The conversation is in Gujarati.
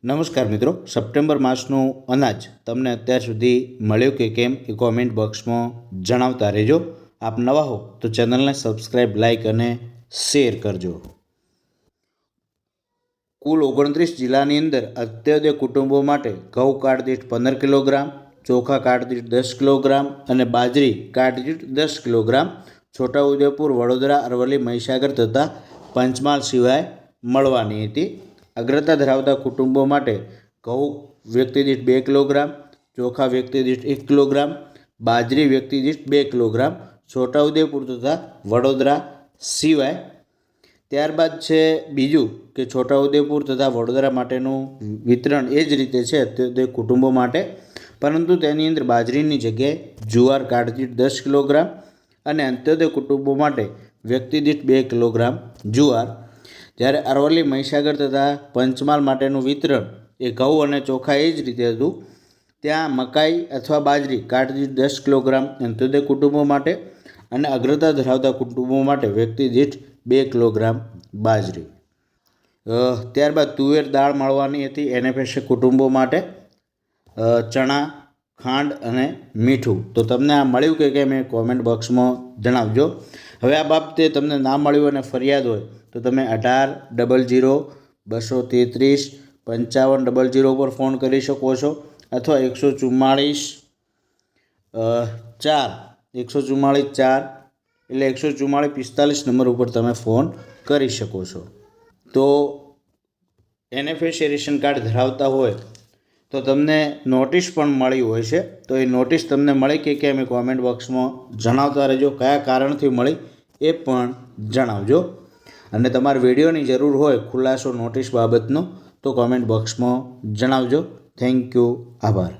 નમસ્કાર મિત્રો, સપ્ટેમ્બર માસનું અનાજ તમને અત્યાર સુધી મળ્યું કે કેમ એ કોમેન્ટ બોક્સમાં જણાવતા રહેજો. આપ નવા હો તો ચેનલને સબસ્ક્રાઈબ, લાઇક અને શેર કરજો. કુલ 29 જિલ્લાની અંદર અત્યોદય કુટુંબો માટે ઘઉં કાર્ડ દીઠ 15 કિલોગ્રામ, ચોખા કાર્ડ દીઠ 10 કિલોગ્રામ અને બાજરી કાર્ડ દીઠ 10 કિલોગ્રામ છોટાઉદેપુર, વડોદરા, અરવલ્લી, મહીસાગર તથા પંચમહાલ સિવાય મળવાની હતી. અગ્રતા ધરાવતા કુટુંબો માટે ઘઉં વ્યક્તિ દીઠ 2 કિલોગ્રામ, ચોખા વ્યક્તિ દીઠ 1 કિલોગ્રામ, બાજરી વ્યક્તિ દીઠ 2 કિલોગ્રામ છોટાઉદેપુર તથા વડોદરા સિવાય. ત્યારબાદ છે બીજું કે છોટાઉદેપુર તથા વડોદરા માટેનું વિતરણ એ જ રીતે છે અત્યોદય કુટુંબો માટે, પરંતુ તેની અંદર બાજરીની જગ્યાએ જુવાર કાર્ડ દીઠ 10 કિલોગ્રામ અને અંત્યોદય કુટુંબો માટે વ્યક્તિ દીઠ 2 કિલોગ્રામ જુવાર. જ્યારે અરવલ્લી, મહીસાગર તથા પંચમહાલ માટેનું વિતરણ એ ઘઉં અને ચોખા એ જ રીતે હતું. ત્યાં મકાઈ અથવા બાજરી કાર્ડ દીઠ 10 કિલોગ્રામ અંત્યોદય કુટુંબો માટે અને અગ્રતા ધરાવતા કુટુંબો માટે વ્યક્તિ દીઠ 2 કિલોગ્રામ બાજરી. ત્યારબાદ તુવેર દાળ મળવાની હતી NFSA કુટુંબો માટે, ચણા, ખાંડ અને મીઠું. તો તમને આ મળ્યું કે કેમ એ કોમેન્ટ બોક્સમાં જણાવજો. હવે આ બાબતે તમને ના મળ્યું અને ફરિયાદ હોય તો તમે 1800-233-5500 પર ફોન કરી શકો છો અથવા 144 એટલે 144-45 નંબર ઉપર તમે ફોન કરી શકો છો. તો NFSA રેશન કાર્ડ ધરાવતા હોય તો તમને નોટિસ પણ મળી હોય છે. તો એ નોટિસ તમને મળી કે કેમ એ કોમેન્ટ બોક્સમાં જણાવતા રહેજો. કયા કારણથી મળી એ પણ જણાવજો. અને તમારે વિડીયોની જરૂર હોય ખુલાસો નોટિસ બાબતનો તો કોમેન્ટ બોક્સમાં જણાવજો. Thank you. આભાર.